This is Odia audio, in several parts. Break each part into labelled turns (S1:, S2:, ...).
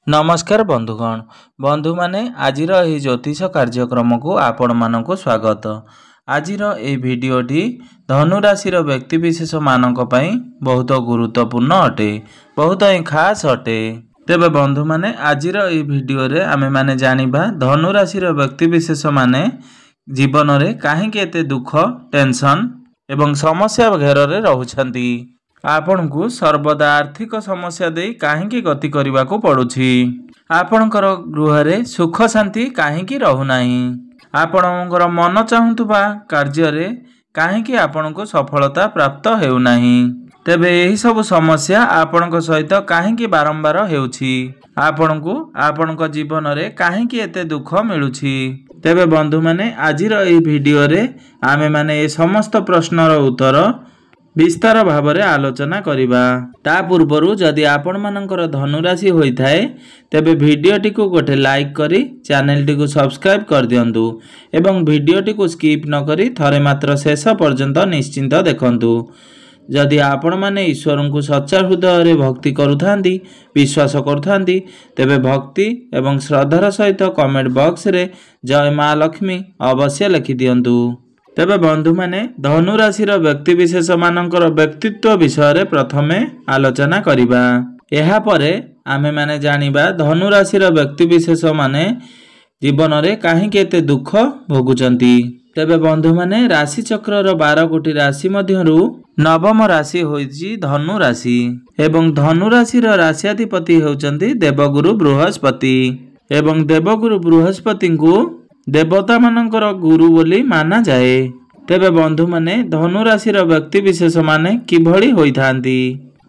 S1: नमस्कार बंधुगण बंधु माने आजिर एही ज्योतिष कार्यक्रम को आपण मानक स्वागत। आजिर ए भिडियोटी धनु राशि व्यक्ति विशेष मानक पई बहुत गुरुत्वपूर्ण अटे, बहुत ही खास अटे। तेबे बंधु माने आजिर ए भिडियो रे आमे माने जानिबा धनु राशि व्यक्ति विशेष माने जीवन रे काहेकि एते दुख टेंशन एवं समस्या घेर रे रहउछंती। आपण को सर्वदा आर्थिक समस्या दे काहेकि गति करने को पड़ुछि। आपणकर गृह रे सुख शांति काहेकि रहुनाही। आपणकर मन चाहुतुबा कार्य रे काहेकि आपण को सफलता प्राप्त हेउनाही। तेबे एही सब समस्या आपणक सहित काहेकि बारंबार हेउछि। आपण को आपणक जीवन रे काहेकि एते दुख मिलुछि। तेबे बंधु माने आजिर एही वीडियो रे आमे माने ए समस्त प्रश्नर उत्तर विस्तार भाव में आलोचना करिबा। ता पूर्वरु जदि आपण मानकर धनुराशि होई थाए तेबे वीडियोटी को गोटे लाइक करी चैनल टी को सब्सक्राइब कर दियंतु एवं वीडियोटी को स्किप न करी थरे मात्र शेष पर्यंत निश्चिंत देखंतु। जदि आपण माने ईश्वर को सच्चा हृदय रे भक्ति करुथांती विश्वास करुथांती तेबे भक्ति एवं श्रद्धार सहित कमेंट बॉक्स रे जय मां लक्ष्मी अवश्य लिखि दियंतु। तेबे बंधु माने धनु राशि व्यक्ति विशेष मानकर व्यक्तित्व विषय रे प्रथमे आलोचना करिबा। एहा परे आमे माने जानिबा धनु राशि व्यक्ति विशेष माने जीवन रे काहेकि एते दुख भोगुचंती। तेबे बंधु माने राशि चक्र 12 कोटी राशि मध्यरु नवम राशि होइछि धनु राशि एवं धनु राशि राशियाधिपति होउचंती देवगुरु बृहस्पति एवं देवगुरु बृहस्पति को देवता मानकर गुरु बोली माना जाए। तेबे बंधु माने धनु राशि व्यक्ति विशेष माने किभଳି होइथांती।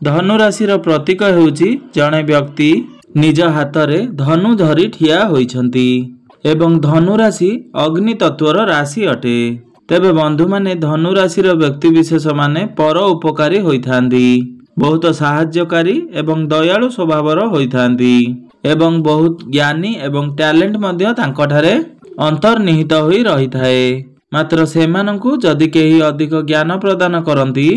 S1: धनु राशि प्रतीक हेउची जणे व्यक्ति निज हाथ रे धनु धरी ठिया होइछंती एवं धनु राशि अग्नि तत्वर राशि अटे। तेबे बंधु माने धनु राशि व्यक्ति विशेष माने पर उपकारी होइथांती, बहुत साहाय्यकारी एवं दयालु स्वभावर होइथांती एवं बहुत ज्ञानी एवं टैलेंट मध्य तांकठारे अंतर्निहित होई रही थाए। मात्र सेमानंकु जदि केही अधिक ज्ञान प्रदान करंती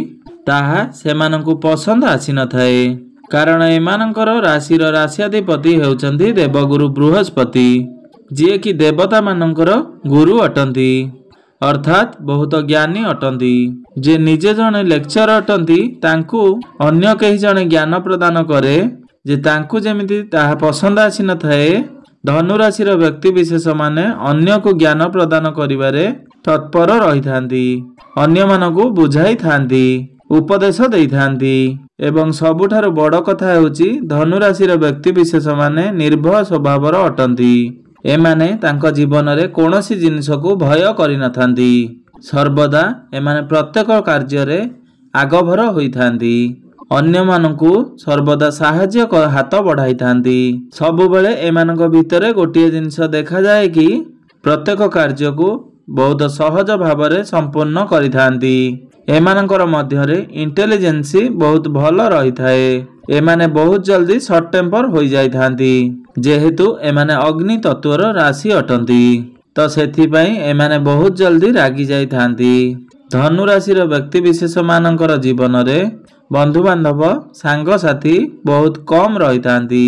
S1: ताहा सेमानंकु पसंद आसी न थाए, कारण एमानंकर राशि राशियाधिपति हेउचंती देवगुरु बृहस्पति जे कि देवता मानंकर गुरु अटंती अर्थात बहुत ज्ञानी अटंती। जे निजे जने लेक्चर अटंती तांकु अन्य केही जने ज्ञान प्रदान करे जे तांकु जेमिति ताहा पसंद आसी न थाए। धनु राशि व्यक्ति विशेष माने अन्य को ज्ञान प्रदान करिबारे तत्पर रही थांती, अन्य मानकु बुझाई थांती, उपदेश देई थांती एवं सबुठारु बड़ कथा हेउची धनु राशि व्यक्ति विशेष माने निर्भय स्वभावर अटंती। एमाने तांको जीवन रे कोनोसी जिनिस को भय करि न थांती, सर्वदा एमाने प्रत्येक कार्य रे आगभर होई थांती, अन्य मानकु सर्वदा साहाय्य हाथ बढ़ाई थांती। सबु बेले एमानक भितरे गोटिए जिनिस देखा जाए कि प्रत्येक कार्य को बहुत सहज भाव में संपूर्ण करि थांती। एमानकर मध्य रे इंटेलिजेंसी बहुत भल रही थाए। एमाने बहुत जल्दी शॉर्ट टेम्पर होई जाई थांती जेहेतु एमाने अग्नि तत्वर राशि अटंती, तो सेथि पई एमाने बहुत जल्दी रागी जाई थांती। धनु राशि व्यक्ति विशेष मानकर जीवन रे बंधु बांधव सांग साथी बहुत कम रही थांती।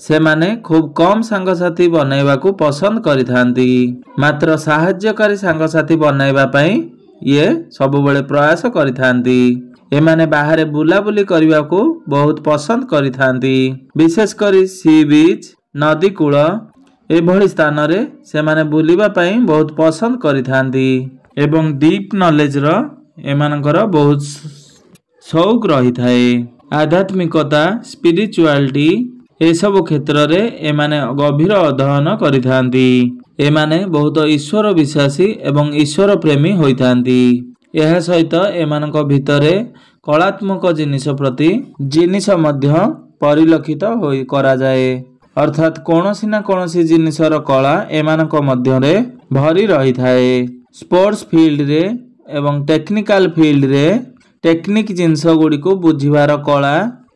S1: से माने खूब कम सांग साथी बनैबा को पसंद करि थांती, मात्र साहाय्यकारी सांग साथी बनैबा पई ये सब बेले प्रयास करि थांती। एमाने बाहरे बुलाबुली करबा को बहुत पसंद करि थांती, विशेष करी सी बीच नदी कूल एभली स्थान रे से माने बुलिबा पई बहुत पसंद करि थांती एवं डीप नॉलेज रो एमानकर बहुत शौक रही थाए। आध्यात्मिकता स्पिरिचुआलिटी ए सब क्षेत्र रे एमाने गभीर अध्ययन करि थांती। एमाने बहुत ईश्वर विश्वासी एवं ईश्वर प्रेमी होई थांती। एहा सहित एमानक भितरे कलात्मक जिनिस प्रति जिनिस मध्य परिलक्षित होई करा जाए, अर्थात कोनोसी ना कोनोसी जिनिसर कला एमानक मध्य रे भरी रही थाए। स्पोर्ट्स फील्ड रे एवं टेक्निकल फील्ड रे टेक्निक जिनस गुड़ी को बुझीबार कला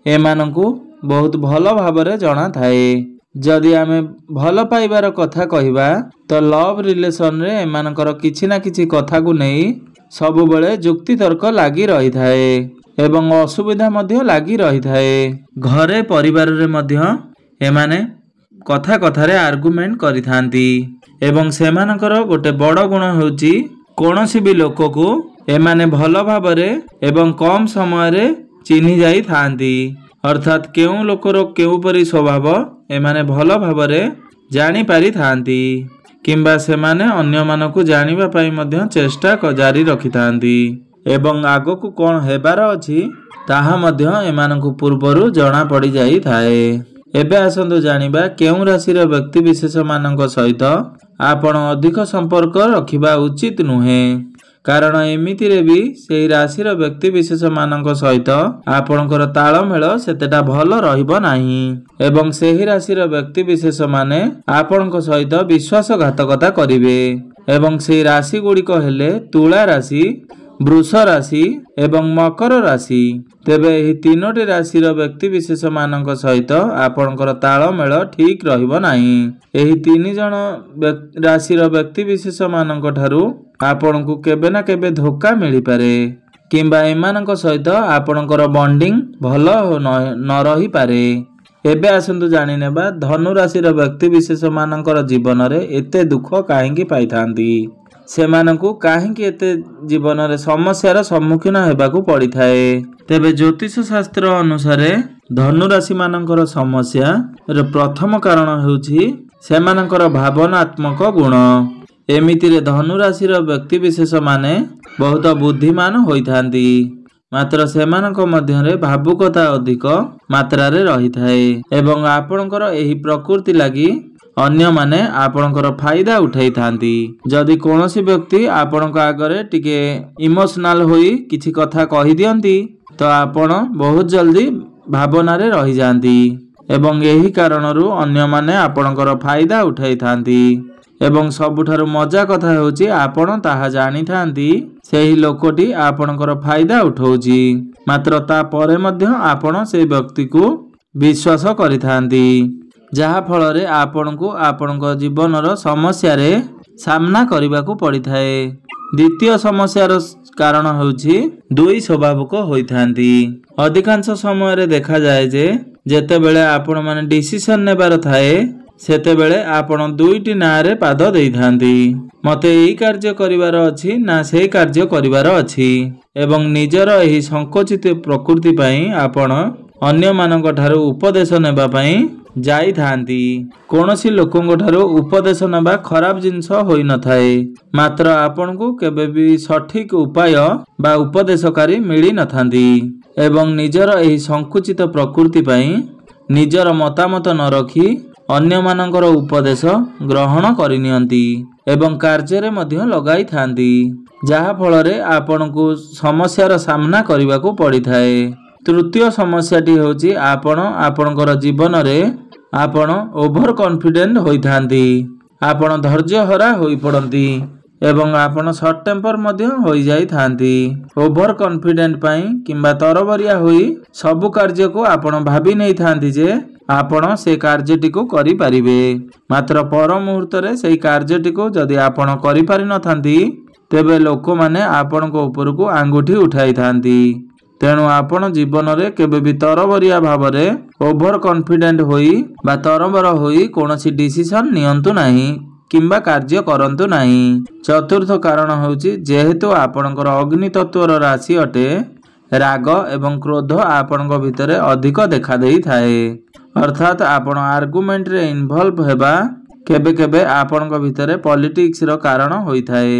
S1: एमानकु बहुत भल भाव में जना थाए। जदि आमे भल पाइबार कथा कहिबा तो लव रिलेशन रे एमानकर किछि ना किछि कथा को नहीं सब बेले जुक्ति तर्क लागी रही थाए एवं असुविधा मध्य लागी रही थाए। घरे परिवार रे मध्य एमाने କଥା କଥାରେ ଆର୍ଗୁମେଣ୍ଟ କରିଥାନ୍ତି ଏବଂ ସେମାନଙ୍କର ଗୋଟେ ବଡ଼ ଗୁଣ ହେଉଛି କୌଣସି ବି ଲୋକକୁ ଏମାନେ ଭଲ ଭାବରେ ଏବଂ କମ୍ ସମୟରେ ଚିହ୍ନି ଯାଇଥାନ୍ତି। ଅର୍ଥାତ୍ କେଉଁ ଲୋକର କେଉଁପରି ସ୍ୱଭାବ ଏମାନେ ଭଲ ଭାବରେ ଜାଣିପାରିଥାନ୍ତି କିମ୍ବା ସେମାନେ ଅନ୍ୟମାନଙ୍କୁ ଜାଣିବା ପାଇଁ ମଧ୍ୟ ଚେଷ୍ଟା ଜାରି ରଖିଥାନ୍ତି ଏବଂ ଆଗକୁ କ'ଣ ହେବାର ଅଛି ତାହା ମଧ୍ୟ ଏମାନଙ୍କୁ ପୂର୍ବରୁ ଜଣାପଡ଼ିଯାଇଥାଏ। ଏବେ ଆସନ୍ତୁ ଜାଣିବା କେଉଁ ରାଶିର ବ୍ୟକ୍ତିବିଶେଷମାନଙ୍କ ସହିତ ଆପଣ ଅଧିକ ସମ୍ପର୍କ ରଖିବା ଉଚିତ ନୁହେଁ, କାରଣ ଏମିତିରେ ବି ସେହି ରାଶିର ବ୍ୟକ୍ତିବିଶେଷମାନଙ୍କ ସହିତ ଆପଣଙ୍କର ତାଳମେଳ ସେତେଟା ଭଲ ରହିବ ନାହିଁ ଏବଂ ସେହି ରାଶିର ବ୍ୟକ୍ତିବିଶେଷମାନେ ଆପଣଙ୍କ ସହିତ ବିଶ୍ୱାସଘାତକତା କରିବେ ଏବଂ ସେହି ରାଶି ଗୁଡ଼ିକ ହେଲେ ତୁଳା ରାଶି, ବୃଷ ରାଶି ଏବଂ ମକର ରାଶି। ତେବେ ଏହି ତିନୋଟି ରାଶିର ବ୍ୟକ୍ତିବିଶେଷମାନଙ୍କ ସହିତ ଆପଣଙ୍କର ତାଳମେଳ ଠିକ୍ ରହିବ ନାହିଁ। ଏହି 3 ଜଣ ରାଶିର ବ୍ୟକ୍ତିବିଶେଷମାନଙ୍କ ଠାରୁ ଆପଣଙ୍କୁ କେବେ ନା କେବେ ଧୋକା ମିଳିପାରେ କିମ୍ବା ଏମାନଙ୍କ ସହିତ ଆପଣଙ୍କର ବଣ୍ଡିଂ ଭଲ ନ ରହିପାରେ। ଏବେ ଆସନ୍ତୁ ଜାଣିନେବା ଧନୁ ରାଶିର ବ୍ୟକ୍ତିବିଶେଷମାନଙ୍କର ଜୀବନରେ ଏତେ ଦୁଃଖ କାହିଁକି ପାଇଥାନ୍ତି, ସେମାନଙ୍କୁ କାହିଁକି ଏତେ ଜୀବନରେ ସମସ୍ୟାର ସମ୍ମୁଖୀନ ହେବାକୁ ପଡ଼ିଥାଏ। ତେବେ ଜ୍ୟୋତିଷ ଶାସ୍ତ୍ର ଅନୁସାରେ ଧନୁରାଶିମାନଙ୍କର ସମସ୍ୟାର ପ୍ରଥମ କାରଣ ହେଉଛି ସେମାନଙ୍କର ଭାବନାତ୍ମକ ଗୁଣ। ଏମିତିରେ ଧନୁରାଶିର ବ୍ୟକ୍ତିବିଶେଷମାନେ ବହୁତ ବୁଦ୍ଧିମାନ ହୋଇଥାନ୍ତି, ମାତ୍ର ସେମାନଙ୍କ ମଧ୍ୟରେ ଭାବୁକତା ଅଧିକ ମାତ୍ରାରେ ରହିଥାଏ ଏବଂ ଆପଣଙ୍କର ଏହି ପ୍ରକୃତି ଲାଗି ଅନ୍ୟମାନେ ଆପଣଙ୍କର ଫାଇଦା ଉଠାଇଥାନ୍ତି। ଯଦି କୌଣସି ବ୍ୟକ୍ତି ଆପଣଙ୍କ ଆଗରେ ଟିକେ ଇମୋସନାଲ ହୋଇ କିଛି କଥା କହିଦିଅନ୍ତି ତ ଆପଣ ବହୁତ ଜଲ୍ଦି ଭାବନାରେ ରହିଯାଆନ୍ତି ଏବଂ ଏହି କାରଣରୁ ଅନ୍ୟମାନେ ଆପଣଙ୍କର ଫାଇଦା ଉଠାଇଥାନ୍ତି ଏବଂ ସବୁଠାରୁ ମଜା କଥା ହେଉଛି ଆପଣ ତାହା ଜାଣିଥାନ୍ତି ସେହି ଲୋକଟି ଆପଣଙ୍କର ଫାଇଦା ଉଠାଉଛି, ମାତ୍ର ତାପରେ ମଧ୍ୟ ଆପଣ ସେହି ବ୍ୟକ୍ତିକୁ ବିଶ୍ୱାସ କରିଥାନ୍ତି, ଯାହା ଫଳରେ ଆପଣଙ୍କୁ ଆପଣଙ୍କ ଜୀବନର ସମସ୍ୟାରେ ସାମ୍ନା କରିବାକୁ ପଡ଼ିଥାଏ। ଦ୍ୱିତୀୟ ସମସ୍ୟାର କାରଣ ହେଉଛି ଦୁଇ ସ୍ୱଭାବକ ହୋଇଥାନ୍ତି। ଅଧିକାଂଶ ସମୟରେ ଦେଖାଯାଏ ଯେ ଯେତେବେଳେ ଆପଣମାନେ ଡିସିସନ୍ ନେବାର ଥାଏ ସେତେବେଳେ ଆପଣ ଦୁଇଟି ନାଁରେ ପାଦ ଦେଇଥାନ୍ତି। ମୋତେ ଏହି କାର୍ଯ୍ୟ କରିବାର ଅଛି ନା ସେହି କାର୍ଯ୍ୟ କରିବାର ଅଛି ଏବଂ ନିଜର ଏହି ସଂକୁଚିତ ପ୍ରକୃତି ପାଇଁ ଆପଣ ଅନ୍ୟମାନଙ୍କ ଠାରୁ ଉପଦେଶ ନେବା ପାଇଁ ଯାଇଥାନ୍ତି। କୌଣସି ଲୋକଙ୍କ ଠାରୁ ଉପଦେଶ ନେବା ଖରାପ ଜିନିଷ ହୋଇନଥାଏ, ମାତ୍ର ଆପଣଙ୍କୁ କେବେ ବି ସଠିକ ଉପାୟ ବା ଉପଦେଶକାରୀ ମିଳିନଥାନ୍ତି ଏବଂ ନିଜର ଏହି ସଂକୁଚିତ ପ୍ରକୃତି ପାଇଁ ନିଜର ମତାମତ ନ ରଖି ଅନ୍ୟମାନଙ୍କର ଉପଦେଶ ଗ୍ରହଣ କରିନିଅନ୍ତି ଏବଂ କାର୍ଯ୍ୟରେ ମଧ୍ୟ ଲଗାଇଥାନ୍ତି, ଯାହା ଫଳରେ ଆପଣଙ୍କୁ ସମସ୍ୟାର ସାମ୍ନା କରିବାକୁ ପଡ଼ିଥାଏ। ତୃତୀୟ ସମସ୍ୟାଟି ହେଉଛି ଆପଣ ଆପଣଙ୍କର ଜୀବନରେ ଆପଣ ଓଭର କନଫିଡେଣ୍ଟ ହୋଇଥାନ୍ତି, ଆପଣ ଧୈର୍ଯ୍ୟହରା ହୋଇପଡ଼ନ୍ତି ଏବଂ ଆପଣ ସର୍ଟ ଟେମ୍ପର ମଧ୍ୟ ହୋଇଯାଇଥାନ୍ତି। ଓଭର କନଫିଡେଣ୍ଟ ପାଇଁ କିମ୍ବା ତରବରିଆ ହୋଇ ସବୁ କାର୍ଯ୍ୟକୁ ଆପଣ ଭାବି ନେଇଥାନ୍ତି ଯେ ଆପଣ ସେ କାର୍ଯ୍ୟଟିକୁ କରିପାରିବେ, ମାତ୍ର ପର ମୁହୂର୍ତ୍ତରେ ସେହି କାର୍ଯ୍ୟଟିକୁ ଯଦି ଆପଣ କରିପାରିନଥାନ୍ତି ତେବେ ଲୋକମାନେ ଆପଣଙ୍କ ଉପରକୁ ଆଙ୍ଗୁଠି ଉଠାଇଥାନ୍ତି। ତେଣୁ ଆପଣ ଜୀବନରେ କେବେ ବି ତରବରିଆ ଭାବରେ ଓଭର କନଫିଡେଣ୍ଟ ହୋଇ ବା ତରବର ହୋଇ କୌଣସି ଡିସିସନ୍ ନିଅନ୍ତୁ ନାହିଁ କିମ୍ବା କାର୍ଯ୍ୟ କରନ୍ତୁ ନାହିଁ। ଚତୁର୍ଥ କାରଣ ହେଉଛି ଯେହେତୁ ଆପଣଙ୍କର ଅଗ୍ନି ତତ୍ତ୍ୱର ରାଶି ଅଟେ, ରାଗ ଏବଂ କ୍ରୋଧ ଆପଣଙ୍କ ଭିତରେ ଅଧିକ ଦେଖାଦେଇଥାଏ, ଅର୍ଥାତ୍ ଆପଣ ଆର୍ଗୁମେଣ୍ଟରେ ଇନଭଲ୍ଭ ହେବା କେବେ କେବେ ଆପଣଙ୍କ ଭିତରେ ପଲିଟିକ୍ସର କାରଣ ହୋଇଥାଏ।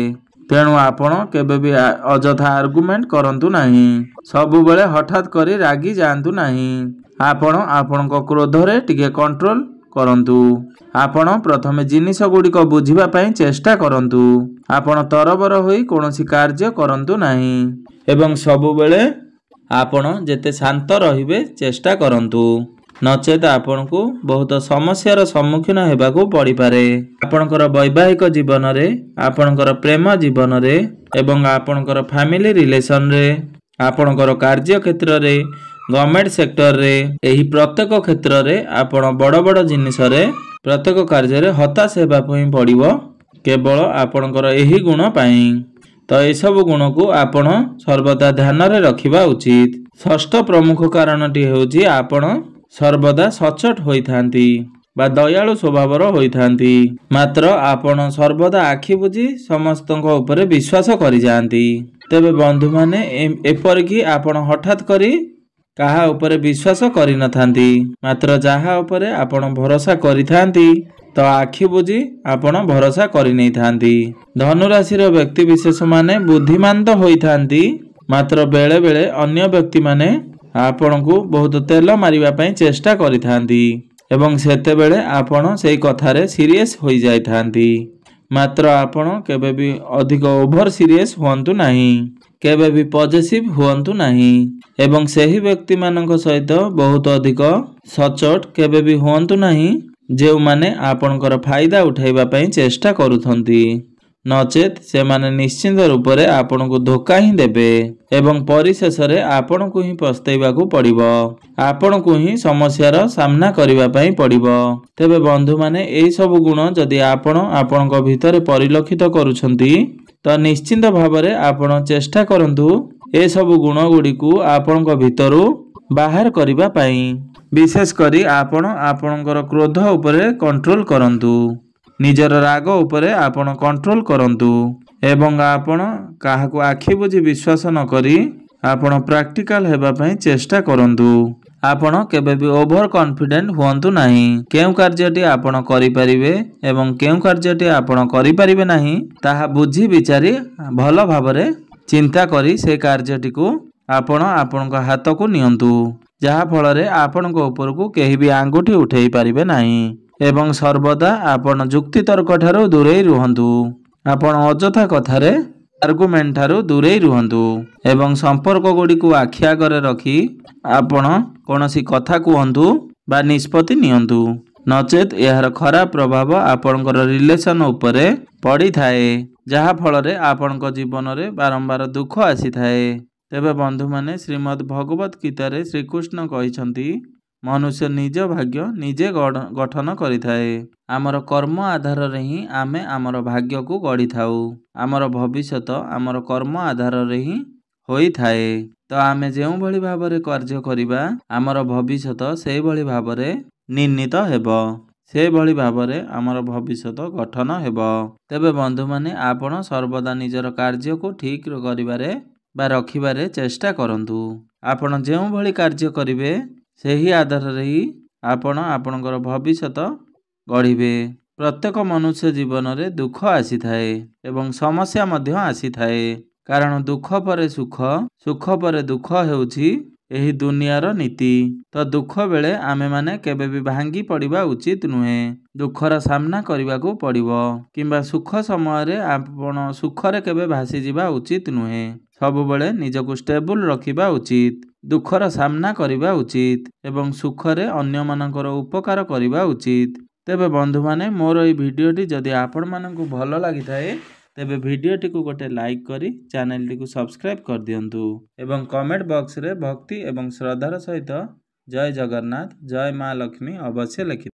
S1: ତେଣୁ ଆପଣ କେବେ ବି ଅଯଥା ଆର୍ଗୁମେଣ୍ଟ କରନ୍ତୁ ନାହିଁ, ସବୁବେଳେ ହଠାତ୍ କରି ରାଗି ଯାଆନ୍ତୁ ନାହିଁ। ଆପଣ ଆପଣଙ୍କ କ୍ରୋଧରେ ଟିକେ କଣ୍ଟ୍ରୋଲ କରନ୍ତୁ। ଆପଣ ପ୍ରଥମେ ଜିନିଷ ଗୁଡ଼ିକ ବୁଝିବା ପାଇଁ ଚେଷ୍ଟା କରନ୍ତୁ। ଆପଣ ତରବର ହୋଇ କୌଣସି କାର୍ଯ୍ୟ କରନ୍ତୁ ନାହିଁ ଏବଂ ସବୁବେଳେ ଆପଣ ଯେତେ ଶାନ୍ତ ରହିବେ ଚେଷ୍ଟା କରନ୍ତୁ, ନଚେତ ଆପଣଙ୍କୁ ବହୁତ ସମସ୍ୟାର ସମ୍ମୁଖୀନ ହେବାକୁ ପଡ଼ିପାରେ। ଆପଣଙ୍କର ବୈବାହିକ ଜୀବନରେ, ଆପଣଙ୍କର ପ୍ରେମ ଜୀବନରେ ଏବଂ ଆପଣଙ୍କର ଫ୍ୟାମିଲି ରିଲେସନରେ, ଆପଣଙ୍କର କାର୍ଯ୍ୟ କ୍ଷେତ୍ରରେ, ଗଭର୍ଣ୍ଣମେଣ୍ଟ ସେକ୍ଟରରେ, ଏହି ପ୍ରତ୍ୟେକ କ୍ଷେତ୍ରରେ ଆପଣ ବଡ଼ ବଡ଼ ଜିନିଷରେ ପ୍ରତ୍ୟେକ କାର୍ଯ୍ୟରେ ହତାଶ ହେବା ପାଇଁ ପଡ଼ିବ କେବଳ ଆପଣଙ୍କର ଏହି ଗୁଣ ପାଇଁ। ତ ଏସବୁ ଗୁଣକୁ ଆପଣ ସର୍ବଦା ଧ୍ୟାନରେ ରଖିବା ଉଚିତ। ଷଷ୍ଠ ପ୍ରମୁଖ କାରଣଟି ହେଉଛି ଆପଣ ସର୍ବଦା ସଚୋଟ ହୋଇଥାନ୍ତି ବା ଦୟାଳୁ ସ୍ୱଭାବର ହୋଇଥାନ୍ତି। ମାତ୍ର ଆପଣ ସର୍ବଦା ଆଖି ବୁଜି ସମସ୍ତଙ୍କ ଉପରେ ବିଶ୍ୱାସ କରିଯାଆନ୍ତି। ତେବେ ବନ୍ଧୁମାନେ ଏପରିକି ଆପଣ ହଠାତ୍ କରି କାହା ଉପରେ ବିଶ୍ୱାସ କରିନଥାନ୍ତି। ମାତ୍ର ଯାହା ଉପରେ ଆପଣ ଭରସା କରିଥାନ୍ତି ତ ଆଖି ବୁଜି ଆପଣ ଭରସା କରିନେଇଥାନ୍ତି। ଧନୁରାଶିର ବ୍ୟକ୍ତିବିଶେଷମାନେ ବୁଦ୍ଧିମାନ ତ ହୋଇଥାନ୍ତି, ମାତ୍ର ବେଳେ ବେଳେ ଅନ୍ୟ ବ୍ୟକ୍ତିମାନେ ଆପଣଙ୍କୁ ବହୁତ ତେଲ ମାରିବା ପାଇଁ ଚେଷ୍ଟା କରିଥାନ୍ତି ଏବଂ ସେତେବେଳେ ଆପଣ ସେଇ କଥାରେ ସିରିୟସ୍ ହୋଇଯାଇଥାନ୍ତି। ମାତ୍ର ଆପଣ କେବେ ବି ଅଧିକ ଓଭର ସିରିୟସ୍ ହୁଅନ୍ତୁ ନାହିଁ, କେବେ ବି ପଜେସିଭ୍ ହୁଅନ୍ତୁ ନାହିଁ ଏବଂ ସେହି ବ୍ୟକ୍ତିମାନଙ୍କ ସହିତ ବହୁତ ଅଧିକ ସଚୋଟ କେବେ ବି ହୁଅନ୍ତୁ ନାହିଁ ଯେଉଁମାନେ ଆପଣଙ୍କର ଫାଇଦା ଉଠାଇବା ପାଇଁ ଚେଷ୍ଟା କରୁଛନ୍ତି। ନଚେତ୍ ସେମାନେ ନିଶ୍ଚିନ୍ତ ରୂପରେ ଆପଣଙ୍କୁ ଧୋକା ହିଁ ଦେବେ ଏବଂ ପରିଶେଷରେ ଆପଣଙ୍କୁ ହିଁ ପସ୍ତେଇବାକୁ ପଡ଼ିବ, ଆପଣଙ୍କୁ ହିଁ ସମସ୍ୟାର ସାମ୍ନା କରିବା ପାଇଁ ପଡ଼ିବ। ତେବେ ବନ୍ଧୁମାନେ ଏହିସବୁ ଗୁଣ ଯଦି ଆପଣ ଆପଣଙ୍କ ଭିତରେ ପରିଲକ୍ଷିତ କରୁଛନ୍ତି ତ ନିଶ୍ଚିନ୍ତ ଭାବରେ ଆପଣ ଚେଷ୍ଟା କରନ୍ତୁ ଏସବୁ ଗୁଣ ଗୁଡ଼ିକୁ ଆପଣଙ୍କ ଭିତରୁ ବାହାର କରିବା ପାଇଁ। ବିଶେଷ କରି ଆପଣ ଆପଣଙ୍କର କ୍ରୋଧ ଉପରେ କଣ୍ଟ୍ରୋଲ କରନ୍ତୁ, ନିଜର ରାଗ ଉପରେ ଆପଣ କଣ୍ଟ୍ରୋଲ କରନ୍ତୁ ଏବଂ ଆପଣ କାହାକୁ ଆଖି ବୁଜି ବିଶ୍ୱାସ ନ କରି ଆପଣ ପ୍ରାକ୍ଟିକାଲ ହେବା ପାଇଁ ଚେଷ୍ଟା କରନ୍ତୁ। ଆପଣ କେବେ ବି ଓଭର କନଫିଡେଣ୍ଟ ହୁଅନ୍ତୁ ନାହିଁ। କେଉଁ କାର୍ଯ୍ୟଟି ଆପଣ କରିପାରିବେ ଏବଂ କେଉଁ କାର୍ଯ୍ୟଟି ଆପଣ କରିପାରିବେ ନାହିଁ ତାହା ବୁଝି ବିଚାରି ଭଲ ଭାବରେ ଚିନ୍ତା କରି ସେ କାର୍ଯ୍ୟଟିକୁ ଆପଣ ଆପଣଙ୍କ ହାତକୁ ନିଅନ୍ତୁ, ଯାହା ଫଳରେ ଆପଣଙ୍କ ଉପରକୁ କେହି ବି ଆଙ୍ଗୁଠି ଉଠେଇ ପାରିବେ ନାହିଁ ଏବଂ ସର୍ବଦା ଆପଣ ଯୁକ୍ତିତର୍କ ଠାରୁ ଦୂରେଇ ରୁହନ୍ତୁ। ଆପଣ ଅଯଥା କଥାରେ ଆର୍ଗୁମେଣ୍ଟ ଠାରୁ ଦୂରେଇ ରୁହନ୍ତୁ ଏବଂ ସମ୍ପର୍କ ଗୁଡ଼ିକୁ ଆଖି ଆଗରେ ରଖି ଆପଣ କୌଣସି କଥା କୁହନ୍ତୁ ବା ନିଷ୍ପତ୍ତି ନିଅନ୍ତୁ, ନଚେତ୍ ଏହାର ଖରାପ ପ୍ରଭାବ ଆପଣଙ୍କର ରିଲେସନ ଉପରେ ପଡ଼ିଥାଏ, ଯାହା ଫଳରେ ଆପଣଙ୍କ ଜୀବନରେ ବାରମ୍ବାର ଦୁଃଖ ଆସିଥାଏ। ତେବେ ବନ୍ଧୁମାନେ ଶ୍ରୀମଦ୍ ଭଗବତ ଗୀତାରେ ଶ୍ରୀକୃଷ୍ଣ କହିଛନ୍ତି ମନୁଷ୍ୟ ନିଜ ଭାଗ୍ୟ ନିଜେ ଗଠନ କରିଥାଏ। ଆମର କର୍ମ ଆଧାରରେ ହିଁ ଆମେ ଆମର ଭାଗ୍ୟକୁ ଗଢ଼ିଥାଉ। ଆମର ଭବିଷ୍ୟତ ଆମର କର୍ମ ଆଧାରରେ ହିଁ ହୋଇଥାଏ। ତ ଆମେ ଯେଉଁଭଳି ଭାବରେ କାର୍ଯ୍ୟ କରିବା ଆମର ଭବିଷ୍ୟତ ସେଇଭଳି ଭାବରେ ନିର୍ଣ୍ଣିତ ହେବ, ସେଭଳି ଭାବରେ ଆମର ଭବିଷ୍ୟତ ଗଠନ ହେବ। ତେବେ ବନ୍ଧୁମାନେ ଆପଣ ସର୍ବଦା ନିଜର କାର୍ଯ୍ୟକୁ ଠିକ୍ କରିବାରେ ବା ରଖିବାରେ ଚେଷ୍ଟା କରନ୍ତୁ। ଆପଣ ଯେଉଁଭଳି କାର୍ଯ୍ୟ କରିବେ ସେହି ଆଧାରରେ ହିଁ ଆପଣ ଆପଣଙ୍କର ଭବିଷ୍ୟତ ଗଢ଼ିବେ। ପ୍ରତ୍ୟେକ ମନୁଷ୍ୟ ଜୀବନରେ ଦୁଃଖ ଆସିଥାଏ ଏବଂ ସମସ୍ୟା ମଧ୍ୟ ଆସିଥାଏ, କାରଣ ଦୁଃଖ ପରେ ସୁଖ, ସୁଖ ପରେ ଦୁଃଖ ହେଉଛି ଏହି ଦୁନିଆର ନୀତି। ତ ଦୁଃଖ ବେଳେ ଆମେମାନେ କେବେ ବି ଭାଙ୍ଗି ପଡ଼ିବା ଉଚିତ ନୁହେଁ, ଦୁଃଖର ସାମ୍ନା କରିବାକୁ ପଡ଼ିବ କିମ୍ବା ସୁଖ ସମୟରେ ଆପଣ ସୁଖରେ କେବେ ଭାସିଯିବା ଉଚିତ ନୁହେଁ। ସବୁବେଳେ ନିଜକୁ ଷ୍ଟେବୁଲ ରଖିବା ଉଚିତ, ଦୁଃଖର ସାମ୍ନା କରିବା ଉଚିତ ଏବଂ ସୁଖରେ ଅନ୍ୟମାନଙ୍କର ଉପକାର କରିବା ଉଚିତ। ତେବେ ବନ୍ଧୁମାନେ ମୋର ଏହି ଭିଡ଼ିଓଟି ଯଦି ଆପଣମାନଙ୍କୁ ଭଲ ଲାଗିଥାଏ ତେବେ ଭିଡ଼ିଓଟିକୁ ଗୋଟେ ଲାଇକ୍ କରି ଚ୍ୟାନେଲଟିକୁ ସବସ୍କ୍ରାଇବ୍ କରିଦିଅନ୍ତୁ ଏବଂ କମେଣ୍ଟ ବକ୍ସରେ ଭକ୍ତି ଏବଂ ଶ୍ରଦ୍ଧାର ସହିତ ଜୟ ଜଗନ୍ନାଥ, ଜୟ ମା ଲକ୍ଷ୍ମୀ ଅବଶ୍ୟ ଲେଖି